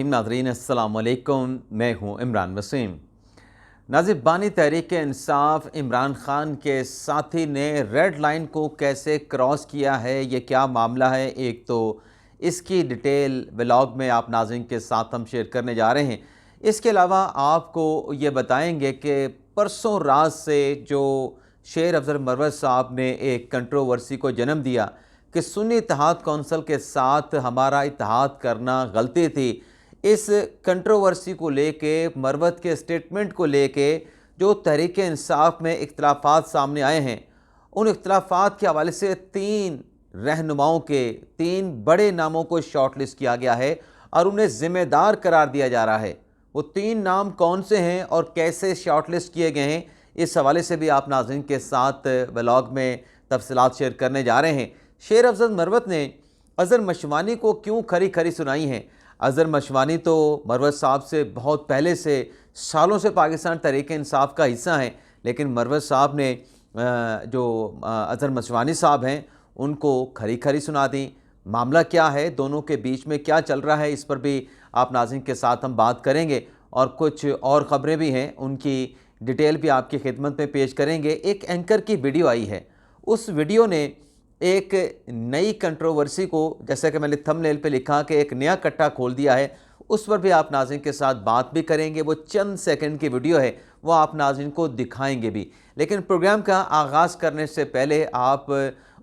नाज़रीन अस्सलाम वालेकुम, मैं हूँ इमरान वसीम। नाज़िर, बानी तहरीक इंसाफ इमरान ख़ान के साथी ने रेड लाइन को कैसे क्रॉस किया है, ये क्या मामला है, एक तो इसकी डिटेल व्लॉग में आप नाज़रीन के साथ हम शेयर करने जा रहे हैं। इसके अलावा आपको ये बताएंगे कि परसों रात से जो शेर अफजल मरवत साहब ने एक कंट्रोवर्सी को जन्म दिया कि सुन्नी इत्तेहाद कौंसिल के साथ हमारा इत्तेहाद करना गलती थी, इस कंट्रोवर्सी को लेके, मरवत के स्टेटमेंट को लेके जो तहरीक इंसाफ में इख्तलाफात सामने आए हैं, उन इख्तलाफात के हवाले से 3 रहनुमाओं के 3 बड़े नामों को शॉर्टलिस्ट किया गया है और उन्हें ज़िम्मेदार करार दिया जा रहा है। वो 3 नाम कौन से हैं और कैसे शॉर्टलिस्ट किए गए हैं, इस हवाले से भी आप नाज़रीन के साथ व्लॉग में तफसीलात शेयर करने जा रहे हैं। शेर अफजल मरवत ने अज़हर मशवानी को क्यों खरी खरी सुनाई हैं। अज़हर मशवानी तो मरवत साहब से बहुत पहले से, सालों से पाकिस्तान तहरीक इंसाफ का हिस्सा हैं, लेकिन मरवत साहब ने जो अज़हर मशवानी साहब हैं उनको खरी खरी सुना दी। मामला क्या है, दोनों के बीच में क्या चल रहा है, इस पर भी आप नाज़रीन के साथ हम बात करेंगे और कुछ और ख़बरें भी हैं, उनकी डिटेल भी आपकी खिदमत में पेश करेंगे। एक एंकर की वीडियो आई है, उस वीडियो ने एक नई कंट्रोवर्सी को, जैसा कि मैंने थंबनेल पे लिखा कि एक नया कट्टा खोल दिया है, उस पर भी आप नाज़रीन के साथ बात भी करेंगे। वो चंद सेकंड की वीडियो है, वो आप नाज़रीन को दिखाएंगे भी। लेकिन प्रोग्राम का आगाज़ करने से पहले आप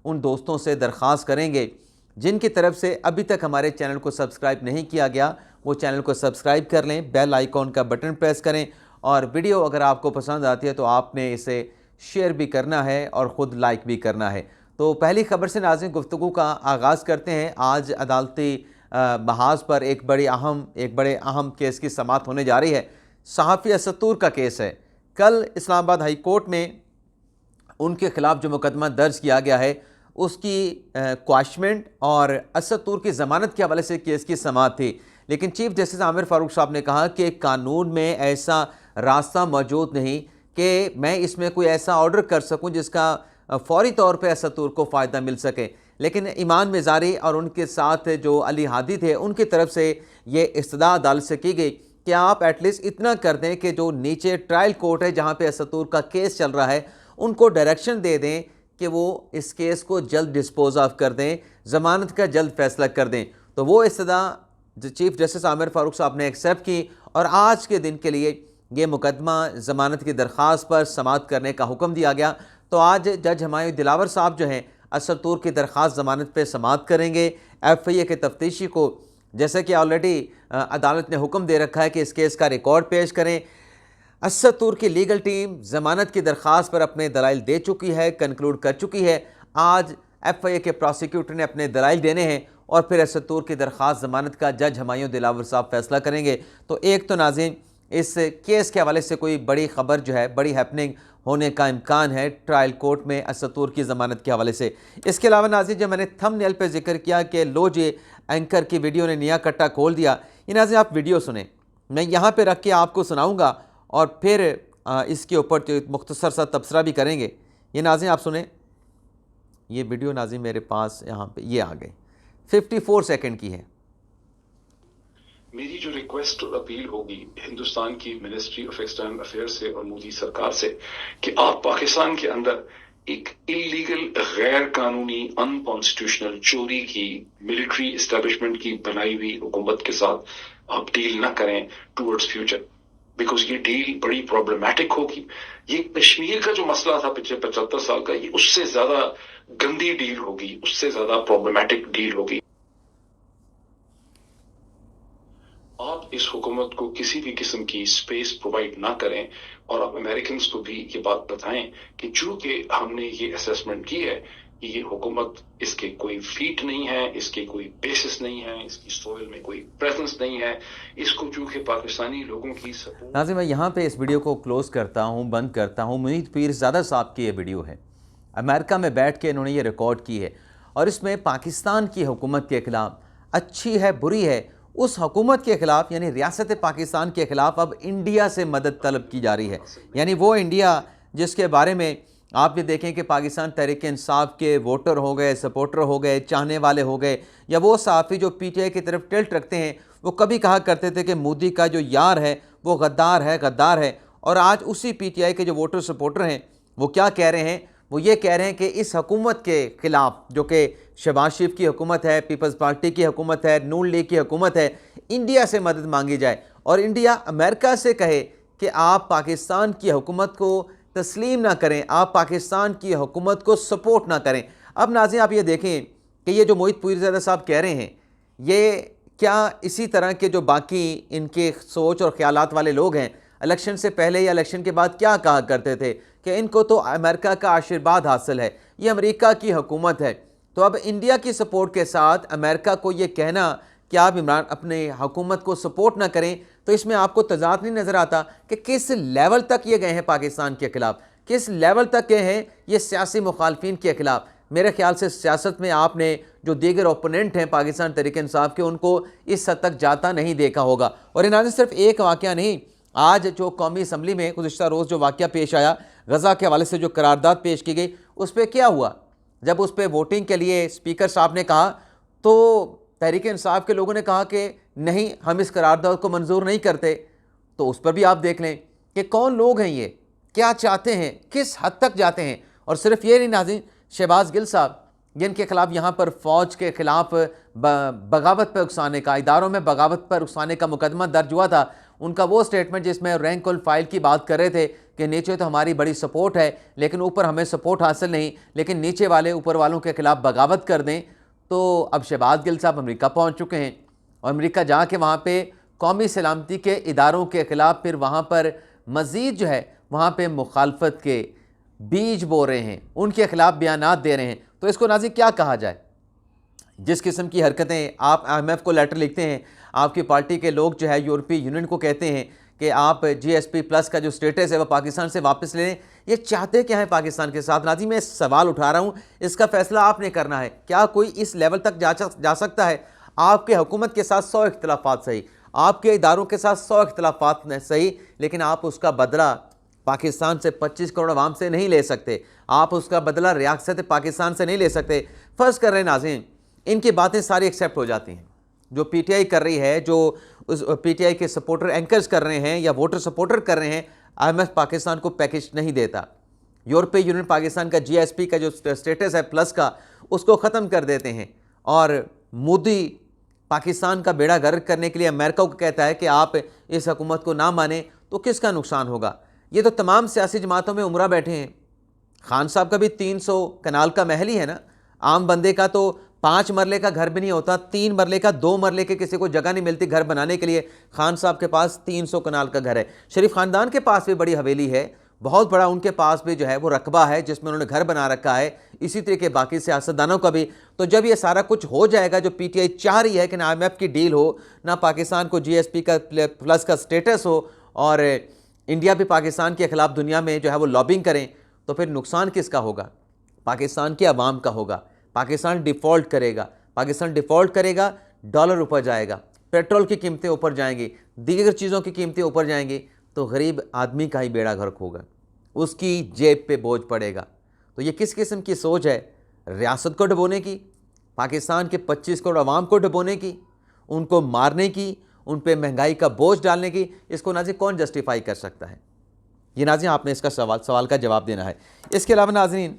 उन दोस्तों से दरख्वास्त करेंगे जिनकी तरफ से अभी तक हमारे चैनल को सब्सक्राइब नहीं किया गया, वो चैनल को सब्सक्राइब कर लें, बेल आइकॉन का बटन प्रेस करें और वीडियो अगर आपको पसंद आती है तो आपने इसे शेयर भी करना है और ख़ुद लाइक भी करना है। तो पहली खबर से नाज़रीन गुफ्तगू का आगाज़ करते हैं। आज अदालती महाज पर एक बड़े अहम केस की समाअत होने जा रही है। सहाफ़ी असद तूर का केस है। कल इस्लामाबाद हाई कोर्ट में उनके ख़िलाफ़ जो मुकदमा दर्ज किया गया है उसकी क्वाशमेंट और असद तूर की ज़मानत के हवाले से केस की समाअत थी, लेकिन चीफ जस्टिस आमिर फ़ारूक साहब ने कहा कि कानून में ऐसा रास्ता मौजूद नहीं कि मैं इसमें कोई ऐसा ऑर्डर कर सकूं जिसका फ़ौरी तौर पे असद तूर को फ़ायदा मिल सके। लेकिन ईमान मिज़ारी और उनके साथ जो अली हादी थे, उनकी तरफ से ये इस्तदा अदालत से की गई कि आप एटलीस्ट इतना कर दें कि जो नीचे ट्रायल कोर्ट है जहाँ पे असद तूर का केस चल रहा है, उनको डायरेक्शन दे दें कि वो इस केस को जल्द डिस्पोज ऑफ कर दें, ज़मानत का जल्द फैसला कर दें। तो वो इस्तदा चीफ जस्टिस आमिर फ़ारूक साहब ने एक्सेप्ट की और आज के दिन के लिए ये मुकदमा ज़मानत की दरख्वास्त पर समाअत करने का हुक्म दिया गया। तो आज जज हुमायूं दिलावर साहब जो हैं असद तूर की दरख्वास्त ज़मानत पे समाअत करेंगे। FIA के तफ्तीशी को, जैसे कि ऑलरेडी अदालत ने हुक्म दे रखा है कि इस केस का रिकॉर्ड पेश करें। असद तूर की लीगल टीम ज़मानत की दरख्वास्त पर अपने दलाइल दे चुकी है, कंक्लूड कर चुकी है। आज FIA के प्रोसिक्यूटर ने अपने दलाइल देने हैं और फिर असद तूर की दरख्वास्त ज़मानत का जज हुमायूं दिलावर साहब फैसला करेंगे। तो एक तो नाज़रीन इस केस के हवाले से कोई बड़ी ख़बर जो है, बड़ी हैपनिंग होने का इम्कान है ट्रायल कोर्ट में असद तूर की ज़मानत के हवाले से। इसके अलावा नाज़रीन, जो मैंने थंबनेल पे जिक्र किया कि लो जी एंकर की वीडियो ने नया कट्टा खोल दिया, ये नाज़रीन आप वीडियो सुने, मैं यहाँ पे रख के आपको सुनाऊँगा और फिर इसके ऊपर मुख्तसर सा तबसरा भी करेंगे। ये नाज़रीन आप सुने, ये वीडियो नाज़रीन मेरे पास यहाँ पे ये आ गई, 54 सेकंड की है। मेरी जो रिक्वेस्ट और अपील होगी हिंदुस्तान की मिनिस्ट्री ऑफ एक्सटर्नल अफेयर से और मोदी सरकार से कि आप पाकिस्तान के अंदर एक इलीगल, गैर कानूनी, अनकॉन्स्टिट्यूशनल, चोरी की, मिलिट्री इस्टेब्लिशमेंट की बनाई हुई हुकूमत के साथ आप डील ना करें टूवर्ड्स फ्यूचर, बिकॉज ये डील बड़ी प्रॉब्लमैटिक होगी। ये कश्मीर का जो मसला था पिछले 75 साल का, ये उससे ज्यादा गंदी डील होगी, उससे ज्यादा प्रॉब्लमैटिक डील होगी। आप इस हुकूमत को किसी भी किस्म की स्पेस प्रोवाइड ना करें और आप अमेरिकन को भी ये बात बताएं कि चूंकि हमने ये असेसमेंट की है कि ये हुकूमत, इसके कोई फीट नहीं है, इसके कोई बेसिस नहीं है, इसकी सोइल में कोई प्रेजेंस नहीं है, इसको चूंकि पाकिस्तानी लोगों की सपोर्ट। नाज़रीन, मैं यहाँ पे इस वीडियो को क्लोज करता हूँ, बंद करता हूँ। मुनीर पीरज़ादा साहब की ये वीडियो है, अमेरिका में बैठ के इन्होंने ये रिकॉर्ड की है और इसमें पाकिस्तान की हुकूमत के ख़िलाफ़, अच्छी है बुरी है, उस हुकूमत के ख़िलाफ़ यानी रियासत पाकिस्तान के ख़िलाफ़ अब इंडिया से मदद तलब की जा रही है। यानी वो इंडिया जिसके बारे में आप ये देखें कि पाकिस्तान तहरीक इंसाफ के वोटर हो गए, सपोर्टर हो गए, चाहने वाले हो गए, या वो सहाफ़ी जो PTI की तरफ टिल्ट रखते हैं, वो कभी कहा करते थे कि मोदी का जो यार है वो गद्दार है, गद्दार है। और आज उसी पीटीआई के जो वोटर सपोर्टर हैं वो क्या कह रहे हैं, वो ये कह रहे हैं कि इस हुकूमत के ख़िलाफ़, जो कि शहबाज शरीफ की हुकूमत है, पीपल्स पार्टी की हुकूमत है, नून लीग की हुकूमत है, इंडिया से मदद मांगी जाए और इंडिया अमेरिका से कहे कि आप पाकिस्तान की हुकूमत को तस्लीम ना करें, आप पाकिस्तान की हुकूमत को सपोर्ट ना करें। अब नाज़रीन आप ये देखें कि ये जो मोहित पीरज़ादा साहब कह रहे हैं, ये क्या इसी तरह के जो बाकी इनके सोच और ख्यालात वाले लोग हैं इलेक्शन से पहले या इलेक्शन के बाद क्या कहा करते थे कि इनको तो अमेरिका का आशीर्वाद हासिल है, ये अमेरिका की हुकूमत है। तो अब इंडिया की सपोर्ट के साथ अमेरिका को ये कहना कि आप इमरान अपने हुकूमत को सपोर्ट ना करें, तो इसमें आपको तजाद नहीं नज़र आता कि किस लेवल तक ये गए हैं पाकिस्तान के ख़िलाफ़, किस लेवल तक गए हैं ये सियासी मुखालफिन के ख़िलाफ़। मेरे ख्याल से सियासत में आपने जो दीगर ओपोनेंट हैं पाकिस्तान तहरीक इंसाफ के, उनको इस हद तक जाता नहीं देखा होगा। और ये नाज़रीन सिर्फ एक वाक़या नहीं, आज जो कौमी असम्बली में गुज़िश्ता रोज़ जो वाक़या पेश आया, गज़ा के हवाले से जो करारदाद पेश की गई, उस पर क्या हुआ, जब उस पर वोटिंग के लिए स्पीकर साहब ने कहा तो तहरीक इंसाफ के लोगों ने कहा कि नहीं, हम इस करारदाद को मंजूर नहीं करते। तो उस पर भी आप देख लें कि कौन लोग हैं, ये क्या चाहते हैं, किस हद तक जाते हैं। और सिर्फ ये नहीं नाज़रीन, शहबाज गिल साहब जिनके खिलाफ यहाँ पर फ़ौज के ख़िलाफ़ बगावत पर उकसाने का, इदारों में बगावत पर उकसाने का मुकदमा दर्ज हुआ था, उनका वो स्टेटमेंट जिसमें रैंक और फाइल की बात कर रहे थे कि नीचे तो हमारी बड़ी सपोर्ट है लेकिन ऊपर हमें सपोर्ट हासिल नहीं, लेकिन नीचे वाले ऊपर वालों के ख़िलाफ़ बगावत कर दें। तो अब शहबाज गिल साहब अमेरिका पहुँच चुके हैं और अमेरिका जाके वहाँ पर कौमी सलामती के इदारों के ख़िलाफ़ फिर वहाँ पर मज़ीद जो है वहाँ पर मुखालफत के बीज बो रहे हैं, उनके ख़िलाफ़ बयानात दे रहे हैं। तो इसको नाज़रीन क्या कहा जाए, जिस किस्म की हरकतें आप IMF को लेटर लिखते हैं, आपकी पार्टी के लोग जो है यूरोपीय यूनियन को कहते हैं कि आप GSP+ का जो स्टेटस है वह पाकिस्तान से वापस ले लें, ये चाहते क्या है पाकिस्तान के साथ। नाज़रीन मैं सवाल उठा रहा हूँ, इसका फ़ैसला आपने करना है। क्या कोई इस लेवल तक जा सकता है? आपके हुकूमत के साथ 100 इख्तलाफात सही, आपके इदारों के साथ 100 इख्तलाफात सही, लेकिन आप उसका बदला पाकिस्तान से 25 करोड़ आवाम से नहीं ले सकते, आप उसका बदला रियासत पाकिस्तान से नहीं ले सकते। फ़र्ज़ कर रहे हैं नाज़रीन, इनकी बातें सारी एक्सेप्ट हो जाती हैं, जो पीटीआई कर रही है, जो उस पीटीआई के सपोर्टर एंकर्स कर रहे हैं या वोटर सपोर्टर कर रहे हैं, IMF पाकिस्तान को पैकेज नहीं देता। यूरोपीय यूनियन पाकिस्तान का GSP का जो स्टेटस है प्लस का, उसको ख़त्म कर देते हैं। और मोदी पाकिस्तान का बेड़ा गर्क करने के लिए अमेरिका को कहता है कि आप इस हुकूमत को ना माने तो किसका नुकसान होगा। ये तो तमाम सियासी जमातों में उमरा बैठे हैं। खान साहब का भी 300 कनाल का महल ही है ना, आम बंदे का तो 5 मरले का घर भी नहीं होता, 3 मरले का, 2 मरले के किसी को जगह नहीं मिलती घर बनाने के लिए। खान साहब के पास 300 कनाल का घर है। शरीफ ख़ानदान के पास भी बड़ी हवेली है, बहुत बड़ा उनके पास भी जो है वो रकबा है जिसमें उन्होंने घर बना रखा है, इसी तरीके बाकी सियासतदानों का भी। तो जब ये सारा कुछ हो जाएगा, जो पीटीआई चाह रही है कि ना IMF की डील हो, ना पाकिस्तान को GSP का प्लस का स्टेटस हो और इंडिया भी पाकिस्तान के ख़िलाफ़ दुनिया में जो है वो लॉबिंग करें, तो फिर नुकसान किसका होगा? पाकिस्तान के अवाम का होगा। पाकिस्तान डिफ़ॉल्ट करेगा, पाकिस्तान डिफ़ॉल्ट करेगा, डॉलर ऊपर जाएगा, पेट्रोल की कीमतें ऊपर जाएंगी, दीगर चीज़ों की कीमतें ऊपर जाएंगी, तो गरीब आदमी का ही बेड़ा गर्क होगा, उसकी जेब पे बोझ पड़ेगा। तो ये किस किस्म की सोच है? रियासत को डुबोने की, पाकिस्तान के 25 करोड़ अवाम को डुबोने की, उनको मारने की, उन पे महंगाई का बोझ डालने की। इसको नाज़रीन कौन जस्टिफाई कर सकता है? ये नाज़रीन आपने इसका सवाल का जवाब देना है। इसके अलावा नाज़रीन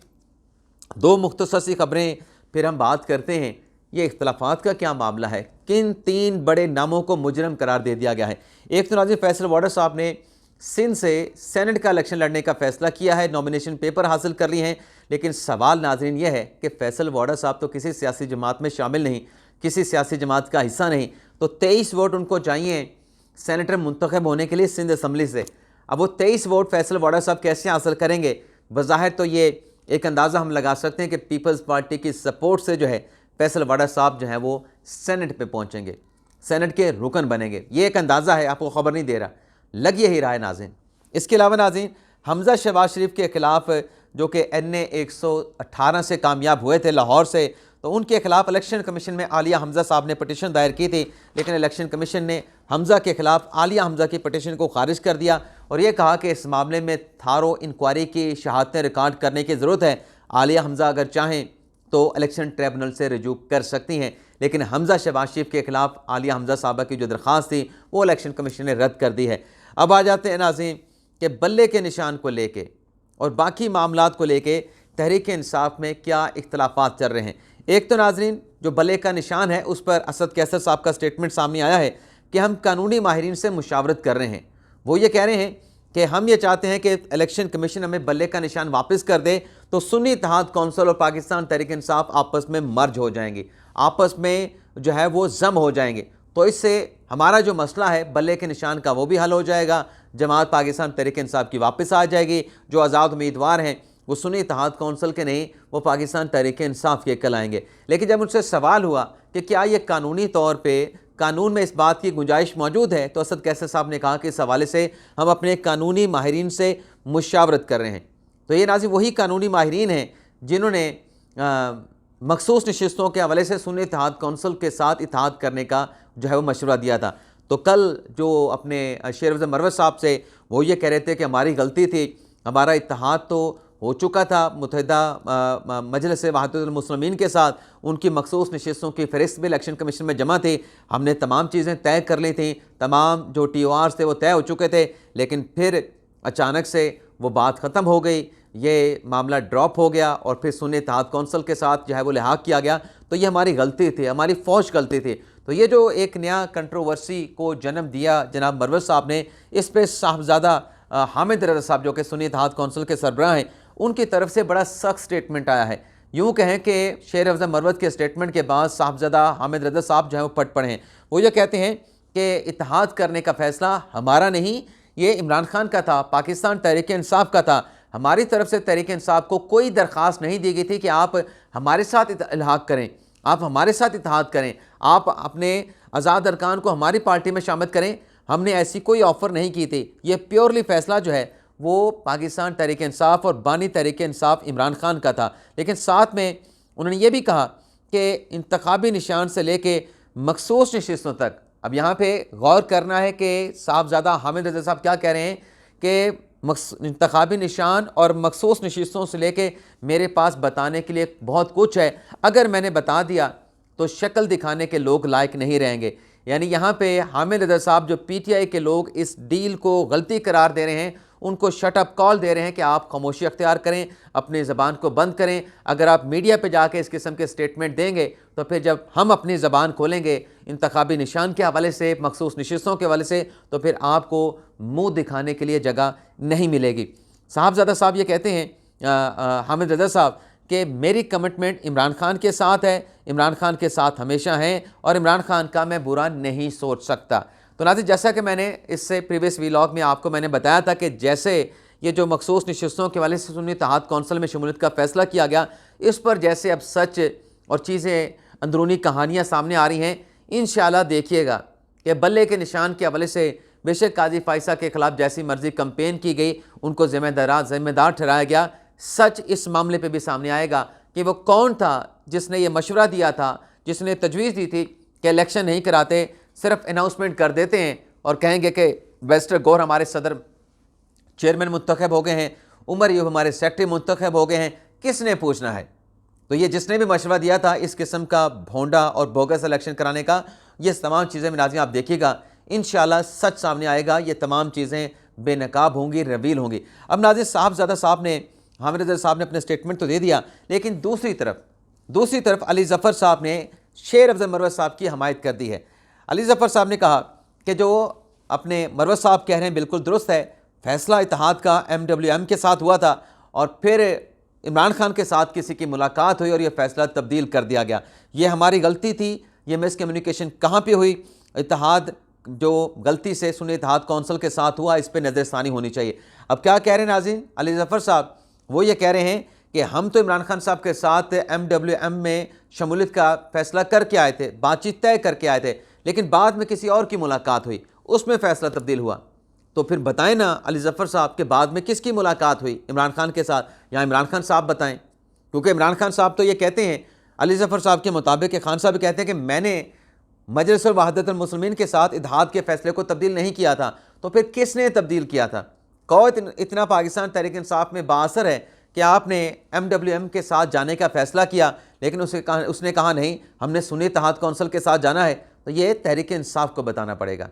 2 मुख्तसर सी खबरें फिर हम बात करते हैं। ये इख्तलाफात का क्या मामला है? किन 3 बड़े नामों को मुजरम करार दे दिया गया है? एक तो नाज़रीन फैसल वाडर साहब ने सिंध से सेनेट का इलेक्शन लड़ने का फ़ैसला किया है, नॉमिनेशन पेपर हासिल कर लिए हैं, लेकिन सवाल नाज़रीन यह है कि फैसल वाडर साहब तो किसी सियासी जमात में शामिल नहीं, किसी सियासी जमात का हिस्सा नहीं, तो 23 वोट उनको चाहिए सेनेटर मुंतखब होने के लिए सिंध असम्बली से। अब वो 23 वोट फैसल वाडर साहब कैसे हासिल करेंगे? बज़ाहिर तो ये एक अंदाज़ा हम लगा सकते हैं कि पीपल्स पार्टी की सपोर्ट से जो है फैसल वाडर साहब जो है वो सेनेट पे पहुंचेंगे, सेनेट के रुकन बनेंगे। ये एक अंदाज़ा है, आपको ख़बर नहीं दे रहा, लग यही रहा है नाज़रीन। इसके अलावा नाज़रीन हमज़ा शहबाज शरीफ के ख़िलाफ़ जो कि NA 118 से कामयाब हुए थे लाहौर से, तो उनके खिलाफ इलेक्शन कमीशन में आलिया हमज़ा साहब ने पटिशन दायर की थी, लेकिन इलेक्शन कमीशन ने हमज़ा के खिलाफ आलिया हमज़ा की पटिशन को खारिज कर दिया और ये कहा कि इस मामले में थारो इंक्वायरी की शहादतें रिकॉर्ड करने की ज़रूरत है। आलिया हमज़ा अगर चाहें तो इलेक्शन ट्रिब्यूनल से रजू कर सकती हैं, लेकिन हमज़ा शहबाज शरीफ के ख़िलाफ़ आलिया हमज़ा साहबा की जो दरख्वास्त थी वो इलेक्शन कमीशन ने रद्द कर दी है। अब आ जाते हैं नाज़रीन कि बल्ले के निशान को लेके और बाकी मामलात को लेके तहरीक इंसाफ में क्या इख्तलाफात चल रहे हैं। एक तो नाज़रीन जो बल्ले का निशान है उस पर असद कैसर साहब का स्टेटमेंट सामने आया है कि हम कानूनी माहिरीन से मुशावरत कर रहे हैं। वो ये कह रहे हैं कि हम ये चाहते हैं कि इलेक्शन कमीशन हमें बल्ले का निशान वापस कर दे तो सुन्नी इत्तेहाद कौंसिल और पाकिस्तान तहरीक इंसाफ आपस में मर्ज हो जाएंगे, आपस में जो है वो जम हो जाएंगे। तो इससे हमारा जो मसला है बल्ले के निशान का वो भी हल हो जाएगा, जमात पाकिस्तान तहरीक इंसाफ की वापस आ जाएगी, जो आज़ाद उम्मीदवार हैं वो सुन्नी इत्तेहाद कौंसिल के नहीं, वो पाकिस्तान तहरीक इंसाफ के कहलाएंगे। लेकिन जब उनसे सवाल हुआ कि क्या ये कानूनी तौर पर कानून में इस बात की गुंजाइश मौजूद है, तो असद कैसर साहब ने कहा कि इस हवाले से हम अपने कानूनी माहिरीन से मुशावरत कर रहे हैं। तो ये नाज़रीन वही कानूनी माहिरीन हैं जिन्होंने मखसूस नशिस्तों के हवाले से सुन्नी इत्तेहाद कौंसिल के साथ इत्तेहाद करने का जो है वो मशवरा दिया था। तो कल जो अपने शेर अफजल मरवत साहब से वो ये कह रहे थे कि हमारी गलती थी, हमारा इत्तेहाद तो हो चुका था मुत्तहिदा मजलिस वहदतुल मुस्लिमीन के साथ, उनकी मखसूस नशिस्तों की फ़हरिस्त भी इलेक्शन कमीशन में जमा थी, हमने तमाम चीज़ें तय कर ली थी, तमाम जो TORs थे वो तय हो चुके थे, लेकिन फिर अचानक से वो बात ख़त्म हो गई, ये मामला ड्रॉप हो गया और फिर सुन्नी इत्तेहाद कौंसिल के साथ जो है वो लिहाक किया गया। तो ये हमारी गलती थी, हमारी फौज गलती थी। तो ये जो एक नया कंट्रोवर्सी को जन्म दिया जनाब मरवत साहब ने, इस पर साहबजादा हामिद रज़ा साहब जो कि सुन्नी इत्तेहाद कौंसिल के सरबराह हैं, उनकी तरफ से बड़ा सख्त स्टेटमेंट आया है। यूँ कहें कि शेर अफजल मरवत के स्टेटमेंट के बाद साहबजादा हामिद रज़ा साहब जो है वो पट पड़े हैं। वो ये कहते हैं कि इत्तेहाद करने का फ़ैसला हमारा नहीं, ये इमरान खान का था, पाकिस्तान तहरीक इंसाफ का था। हमारी तरफ से तहरीक इंसाफ को कोई दरख्वास्त नहीं दी गई थी कि आप हमारे साथ इल्हाक करें, आप हमारे साथ इत्तेहाद करें, आप अपने आज़ाद अरकान को हमारी पार्टी में शामिल करें। हमने ऐसी कोई ऑफ़र नहीं की थी। ये प्योरली फ़ैसला जो है वो पाकिस्तान तहरीक इंसाफ और बानी तहरीक इंसाफ इमरान खान का था। लेकिन साथ में उन्होंने ये भी कहा कि इंतखाबी निशान से लेके मखसूस नशिस्तों तक, अब यहाँ पे गौर करना है कि साहबजादा हामिद रज़ा साहब क्या कह रहे हैं कि इंतखाबी निशान और मखसूस नशिस्तों से लेके मेरे पास बताने के लिए बहुत कुछ है, अगर मैंने बता दिया तो शक्ल दिखाने के लोग लायक नहीं रहेंगे। यानी यहाँ पे हामिद रज़ा साहब जो PTI के लोग इस डील को गलती करार दे रहे हैं, उनको शट अप कॉल दे रहे हैं कि आप खामोशी अख्तियार करें, अपनी ज़बान को बंद करें। अगर आप मीडिया पे जाके इस किस्म के स्टेटमेंट देंगे तो फिर जब हम अपनी ज़बान खोलेंगे इंतखाबी निशान के हवाले से, मखसूस नशिस्तों के हवाले से, तो फिर आपको मुँह दिखाने के लिए जगह नहीं मिलेगी। साहबजादा साहब ये कहते हैं हामिद रज़ा साहब कि मेरी कमिटमेंट इमरान खान के साथ है, इमरान खान के साथ हमेशा हैं और इमरान खान का मैं बुरा नहीं सोच सकता। तो नाज़रीन, जैसा कि मैंने इससे प्रीवियस व्लॉग में आपको मैंने बताया था कि जैसे ये जो मखसूस नशिस्तों के वाले से सुन्नी इत्तेहाद कौंसिल में शमूलियत का फ़ैसला किया गया, इस पर जैसे अब सच और चीज़ें अंदरूनी कहानियाँ सामने आ रही हैं, इंशाअल्लाह देखिएगा कि बल्ले के निशान के हवाले से बेशक काजी फ़ाइसा के ख़िलाफ़ जैसी मर्ज़ी कंपेन की गई, उनको ज़िम्मेदार ठहराया गया, सच इस मामले पर भी सामने आएगा कि वो कौन था जिसने ये मशवरा दिया था, जिसने तजवीज़ दी थी कि इलेक्शन नहीं कराते, सिर्फ अनाउंसमेंट कर देते हैं और कहेंगे कि बैरिस्टर गौहर हमारे सदर चेयरमैन मुंतखब हो गए हैं, उमर यूब हमारे सेक्रेटरी मुंतखब हो गए हैं, किसने पूछना है। तो ये जिसने भी मशवरा दिया था इस किस्म का भोंडा और बोगस इलेक्शन कराने का, ये तमाम चीज़ें नाज़रीन आप देखिएगा, इंशाअल्लाह सच सामने आएगा, ये तमाम चीज़ें बेनकाब होंगी, रिवील होंगी। अब नाज़रीन, साहबजादा साहब ने, हामिद रज़ा साहब ने अपने स्टेटमेंट तो दे दिया, लेकिन दूसरी तरफ अली ज़फ़र साहब ने शेर अफजल मरवत साहब की हमायत कर दी है। अली ज़फ़र साहब ने कहा कि जो अपने मरवत साहब कह रहे हैं बिल्कुल दुरुस्त है, फ़ैसला इत्तेहाद का MWM के साथ हुआ था और फिर इमरान खान के साथ किसी की मुलाकात हुई और यह फ़ैसला तब्दील कर दिया गया। ये हमारी गलती थी, ये मिसकम्युनिकेशन कहाँ पे हुई, इत्तेहाद जो गलती से सुन्नी इत्तेहाद कौंसिल के साथ हुआ, इस पर नज़रसानी होनी चाहिए। अब क्या कह रहे हैं नाज़रीन अली ज़फ़र साहब, वो ये कह रहे हैं कि हम तो इमरान खान साहब के साथ MWM में शमूलियत का फ़ैसला करके आए थे, बातचीत तय करके आए थे, लेकिन बाद में किसी और की मुलाकात हुई, उसमें फ़ैसला तब्दील हुआ। तो फिर बताएं ना अली ज़फ़र साहब के बाद में किसकी मुलाकात हुई इमरान खान के साथ, या इमरान खान साहब बताएं, क्योंकि इमरान खान साहब तो ये कहते हैं, अली ज़फ़र साहब के मुताबिक कि खान साहब कहते हैं कि मैंने मजलिस वहदतुल मुस्लिमीन के साथ इत्तेहाद के फ़ैसले को तब्दील नहीं किया था। तो फिर किसने तब्दील किया था? कौन इतना पाकिस्तान तहरीक इंसाफ में बाअसर है कि आपने MWM के साथ जाने का फ़ैसला किया, लेकिन उसने कहा नहीं, हमने सुन्नी इत्तेहाद कौंसिल के साथ जाना है, तो ये तहरीक इंसाफ को बताना पड़ेगा।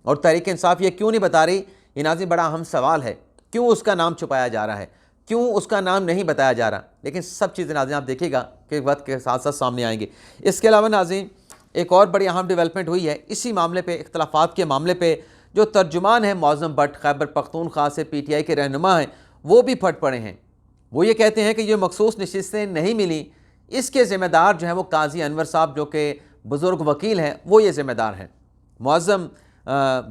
और तहरीक इंसाफ ये क्यों नहीं बता रही, ये नाज़रीन बड़ा अहम सवाल है। क्यों उसका नाम छुपाया जा रहा है, क्यों उसका नाम नहीं बताया जा रहा? लेकिन सब चीज़ें नाज़रीन आप देखिएगा कि वक्त के साथ साथ सामने आएंगी। इसके अलावा नाज़रीन एक और बड़ी अहम डेवलपमेंट हुई है इसी मामले पे, इख्तलाफात के मामले पे। जो तर्जुमान है मौज़म भट्ट खैबर पख्तूनख्वा से PTI के रहनुमा हैं, वो भी फट पड़े हैं। वो ये कहते हैं कि ये मखसूस नशिस्तें नहीं मिली, इसके ज़िम्मेदार जो है वो काजी अनवर साहब जो कि बुज़ुर्ग वकील हैं, वो ये ज़िम्मेदार हैं। मौज़म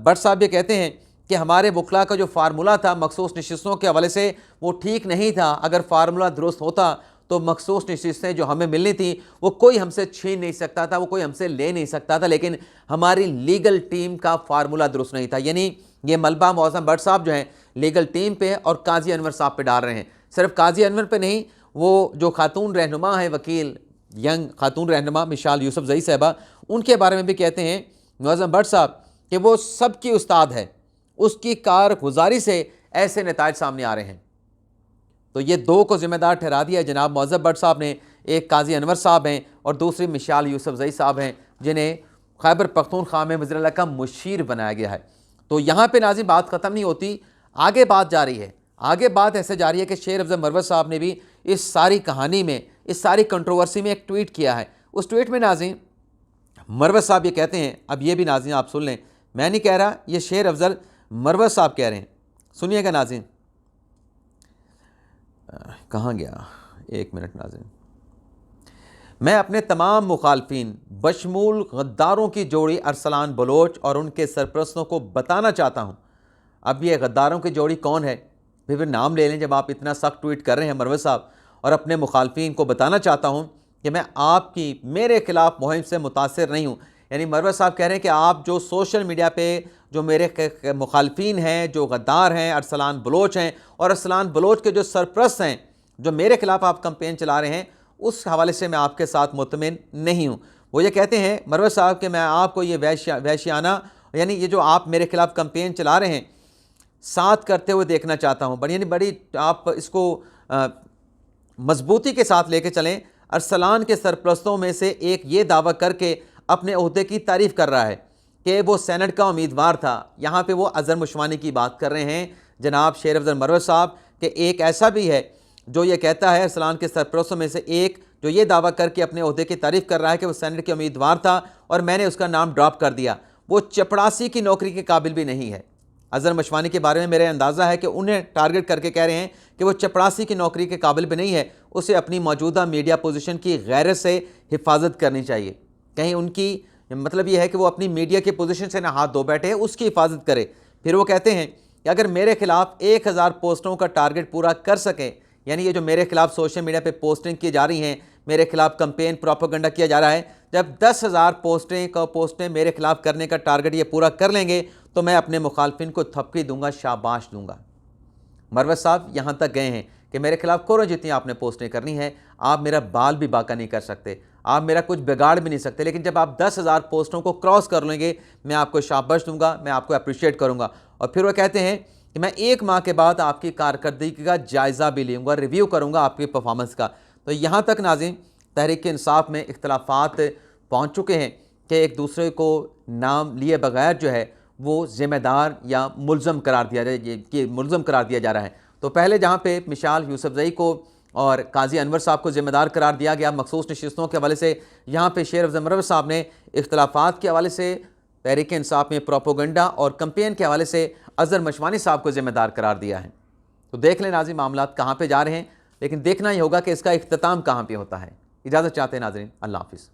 भट्ट साहब ये कहते हैं कि हमारे वकला का जो फार्मूला था मखसूस नशिस्तों के हवाले से वो ठीक नहीं था। अगर फार्मूला दुरुस्त होता तो मखसूस नशिस्तें जो हमें मिलनी थी वो कोई हमसे छीन नहीं सकता था, वो कोई हमसे ले नहीं सकता था, लेकिन हमारी लीगल टीम का फार्मूला दुरुस्त नहीं था। यानी ये मलबा मौज़म भट्ट साहब जो हैं लीगल टीम पे और काजी अनवर साहब पे डाल रहे हैं। सिर्फ काजी अनवर पे नहीं, वो जो खातून रहनुमा है, वकील यंग खातून रहनुमा मिशाल यूसुफजई साहबा, उनके बारे में भी कहते हैं मौज़म भट्ट साहब कि वो सबकी उस्ताद है, उसकी कारगुजारी से ऐसे नताइज सामने आ रहे हैं। तो ये दो को ज़िम्मेदार ठहरा दिया है जनाब मौज़म भट्ट साहब ने। एक काजी अनवर साहब हैं और दूसरी मिशाल यूसुफजई साहब हैं, जिन्हें खैबर पख्तूनख्वा में वज़ीर आला का मुशीर बनाया गया है। तो यहाँ पे नाज़रीन बात ख़त्म नहीं होती, आगे बात जा रही है। आगे बात ऐसे जा रही है कि शेर अफजल मरवत साहब ने भी इस सारी कहानी में, इस सारी कंट्रोवर्सी में एक ट्वीट किया है। उस ट्वीट में नाज़रीन मरवत साहब ये कहते हैं, अब ये भी नाज़रीन आप सुन लें, मैं नहीं कह रहा, ये शेर अफजल मरवत साहब कह रहे हैं, सुनिएगा नाज़रीन। कहाँ गया, एक मिनट नाज़रीन। मैं अपने तमाम मुखालफिन बशमूल गद्दारों की जोड़ी अरसलान बलोच और उनके सरपरस्तों को बताना चाहता हूँ। अब ये गद्दारों की जोड़ी कौन है, फिर नाम ले लें जब आप इतना सख्त ट्वीट कर रहे हैं मरवत साहब। और अपने मुखालफिन को बताना चाहता हूँ कि मैं आपकी मेरे खिलाफ मुहिम से मुतासिर नहीं हूँ। यानी मरवत साहब कह रहे हैं कि आप जो सोशल मीडिया पे जो मेरे मुखालफिन हैं, जो गद्दार हैं, अरसलान बलोच हैं, और अरसलान बलोच के जो सरपरस्त हैं, जो मेरे खिलाफ आप कंपेन चला रहे हैं, उस हवाले से मैं आपके साथ मुतमिन नहीं हूँ। वो ये कहते हैं मरवत साहब कि मैं आपको ये वैश्याना, यानी ये जो आप मेरे खिलाफ कंपेन चला रहे हैं, साथ करते हुए देखना चाहता हूँ। यानी बड़ी आप इसको मजबूती के साथ लेके चलें। अरसलान के सरपरस्तों में से एक ये दावा करके अपने ओहदे की तारीफ़ कर रहा है कि वो सेनेट का उम्मीदवार था। यहाँ पे वो अज़हर मुशवानी की बात कर रहे हैं जनाब शेर अफजल मरवत साहब कि एक ऐसा भी है जो ये कहता है, अरसलान के सरपरस्तों में से एक जो ये दावा करके अपने ओहदे की तारीफ़ कर रहा है कि वो सेनेट के उम्मीदवार था और मैंने उसका नाम ड्रॉप कर दिया। वो चपड़ासी की नौकरी के काबिल भी नहीं है। अज़हर मुशवानी के बारे में मेरा अंदाज़ा है कि उन्हें टारगेट करके कह रहे हैं कि वो चपड़ासी की नौकरी के काबिल भी नहीं है। उसे अपनी मौजूदा मीडिया पोजीशन की गैरत से हिफाजत करनी चाहिए। कहीं उनकी मतलब ये है कि वो अपनी मीडिया की पोजीशन से ना हाथ धो बैठे, उसकी हिफाजत करे। फिर वो कहते हैं कि अगर मेरे खिलाफ 1000 पोस्टों का टारगेट पूरा कर सके, यानी ये जो मेरे खिलाफ सोशल मीडिया पे पोस्टिंग की जा रही हैं, मेरे खिलाफ कंपेन प्रोपेगेंडा किया जा रहा है, जब 10,000 पोस्टें मेरे खिलाफ करने का टारगेट ये पूरा कर लेंगे तो मैं अपने मुखालफिन को थपकी दूंगा, शाबाश दूंगा। मरवत साहब यहाँ तक गए हैं कि मेरे खिलाफ करो जितनी आपने पोस्टें करनी है, आप मेरा बाल भी बाका नहीं कर सकते, आप मेरा कुछ बिगाड़ भी नहीं सकते, लेकिन जब आप 10,000 पोस्टों को क्रॉस कर लेंगे मैं आपको शाबाश दूंगा, मैं आपको अप्रिशिएट करूंगा। और फिर वो कहते हैं कि मैं 1 माह के बाद आपकी कारकर्दगी का जायज़ा भी लूँगा, रिव्यू करूँगा आपकी परफॉर्मेंस का। तो यहाँ तक नाज़रीन तहरीक इंसाफ में इख्तलाफात पहुँच चुके हैं कि एक दूसरे को नाम लिए बगैर जो है वो ज़िम्मेदार या मुल्ज़म करार दिया जा रहा है। तो पहले जहाँ पे मिशाल यूसुफजई को और काजी अनवर साहब को ज़िम्मेदार करार दिया गया मखसूस नशिस्तों के हवाले से, यहाँ पे शेर अफजल मरवत साहब ने इख्तलाफात के हवाले से, तहरीक इंसाफ में प्रोपेगेंडा और कंपेन के हवाले से अज़हर मुशवानी साहब को ज़िम्मेदार करार दिया है। तो देख लें नाज़रीन मामला कहाँ पे जा रहे हैं, लेकिन देखना ही होगा कि इसका इख्तिताम कहाँ पे होता है। इजाज़त चाहते हैं नाज़रीन, अल्लाह हाफ़िज़।